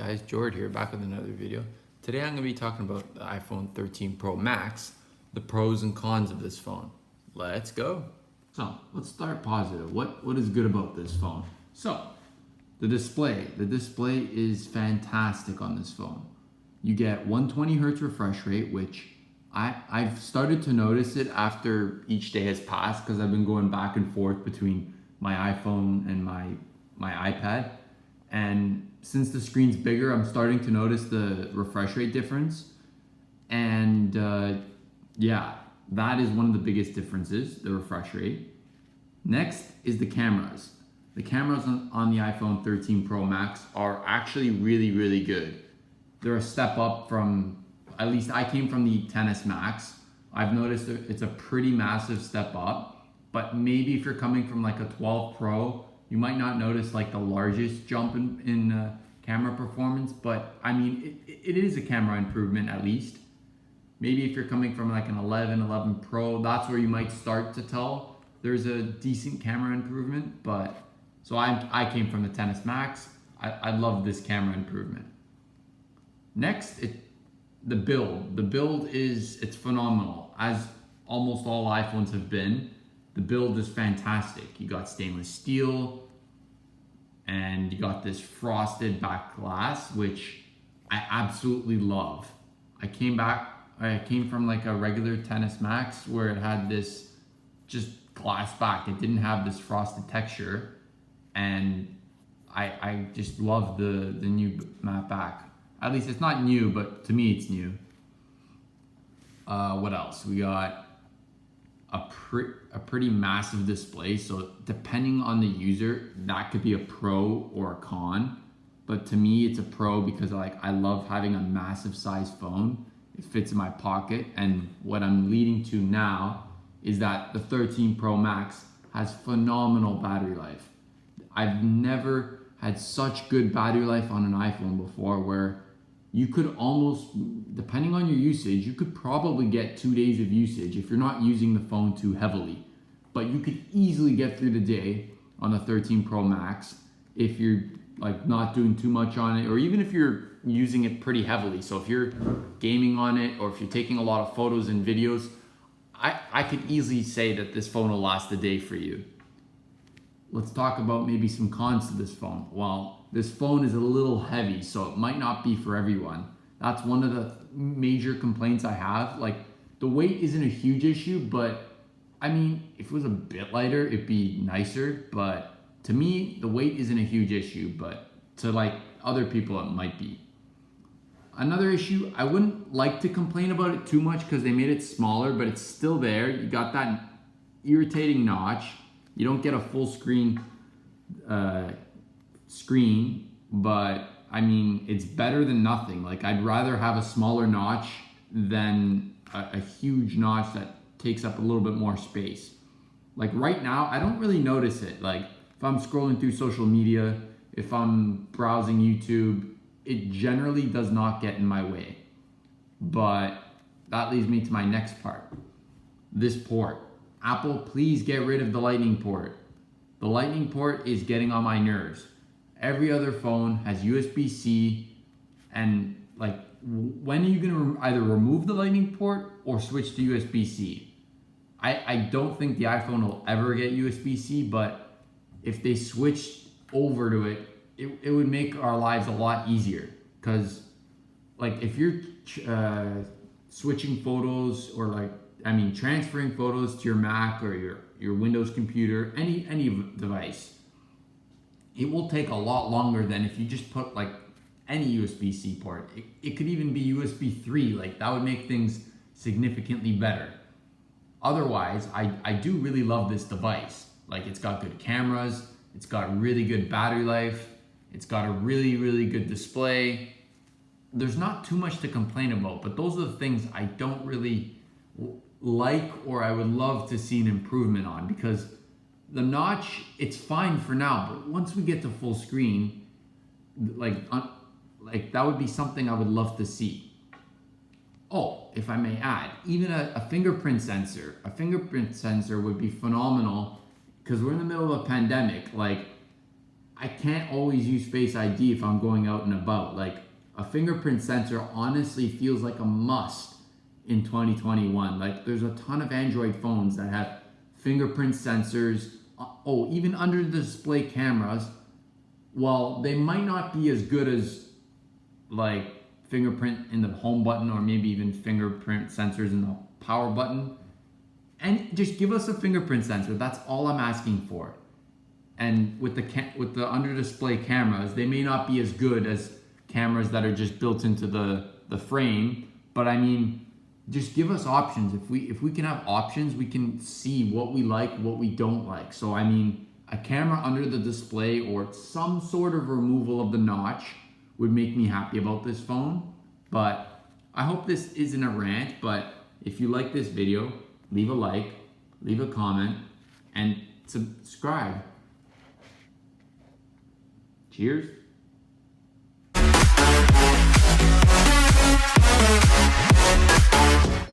guys, George here, back with another video. Today I'm going to be talking about the iPhone 13 Pro Max, the pros and cons of this phone. Let's go. So let's start positive. What is good about this phone? So the display is fantastic on this phone. You get 120 hertz refresh rate, which I've started to notice it after each day has passed because I've been going back and forth between my iPhone and my iPad. And since the screen's bigger, I'm starting to notice the refresh rate difference. And yeah, that is one of the biggest differences, the refresh rate. Next is the cameras. The cameras on the iPhone 13 Pro Max are actually really, really good. They're a step up from, at least I came from the XS Max. I've noticed it's a pretty massive step up, but maybe if you're coming from like a 12 Pro, you might not notice like the largest jump in camera performance, but I mean, it is a camera improvement at least. Maybe if you're coming from like an 11 Pro, that's where you might start to tell there's a decent camera improvement. But so I came from the XS Max. I love this camera improvement. Next, the build. The build it's phenomenal, as almost all iPhones have been. The build is fantastic. You got stainless steel and you got this frosted back glass, which I absolutely love. I came from like a regular XS Max where it had this just glass back. It didn't have this frosted texture, and I just love the new matte back. At least it's not new, but to me it's new. What else? We got a pretty massive display, so depending on the user, that could be a pro or a con. But to me, it's a pro because I love having a massive size phone. It fits in my pocket, and what I'm leading to now is that the 13 Pro Max has phenomenal battery life. I've never had such good battery life on an iPhone before, where you could almost, depending on your usage, you could probably get 2 days of usage if you're not using the phone too heavily. But you could easily get through the day on the 13 Pro Max if you're like not doing too much on it, or even if you're using it pretty heavily. So if you're gaming on it, or if you're taking a lot of photos and videos, I could easily say that this phone will last the day for you. Let's talk about maybe some cons to this phone. Well, this phone is a little heavy, so it might not be for everyone. That's one of the major complaints I have. Like, the weight isn't a huge issue, but I mean, if it was a bit lighter, it'd be nicer. But to me, the weight isn't a huge issue, but to like other people, it might be. Another issue, I wouldn't like to complain about it too much because they made it smaller, but it's still there. You got that irritating notch. You don't get a full screen but I mean, it's better than nothing. Like, I'd rather have a smaller notch than a huge notch that takes up a little bit more space. Like right now, I don't really notice it. Like if I'm scrolling through social media, if I'm browsing YouTube, it generally does not get in my way. But that leads me to my next part. This port. Apple, please get rid of the Lightning port. The Lightning port is getting on my nerves. Every other phone has USB-C, and like, when are you gonna either remove the Lightning port or switch to USB-C? I don't think the iPhone will ever get USB-C, but if they switched over to it, it would make our lives a lot easier. Because like, if you're switching photos, or transferring photos to your Mac or your Windows computer, any device, it will take a lot longer than if you just put like any USB-C port. It could even be USB 3, like that would make things significantly better. Otherwise, I do really love this device. Like, it's got good cameras, it's got really good battery life, it's got a really, really good display. There's not too much to complain about, but those are the things I don't really like, or I would love to see an improvement on, because the notch, it's fine for now, but once we get to full screen, like that would be something I would love to see. Oh, if I may add, even a fingerprint sensor. A fingerprint sensor would be phenomenal, because we're in the middle of a pandemic. Like, I can't always use Face ID if I'm going out and about. Like, a fingerprint sensor honestly feels like a must in 2021. Like, there's a ton of Android phones that have fingerprint sensors. Oh, even under the display cameras. While they might not be as good as like fingerprint in the home button, or maybe even fingerprint sensors in the power button, and just give us a fingerprint sensor. That's all I'm asking for. And with the under display cameras, they may not be as good as cameras that are just built into the frame, but I mean, just give us options. If we can have options, we can see what we like, what we don't like. So I mean, a camera under the display or some sort of removal of the notch would make me happy about this phone. But I hope this isn't a rant, but if you like this video, leave a like, leave a comment, and subscribe. Cheers.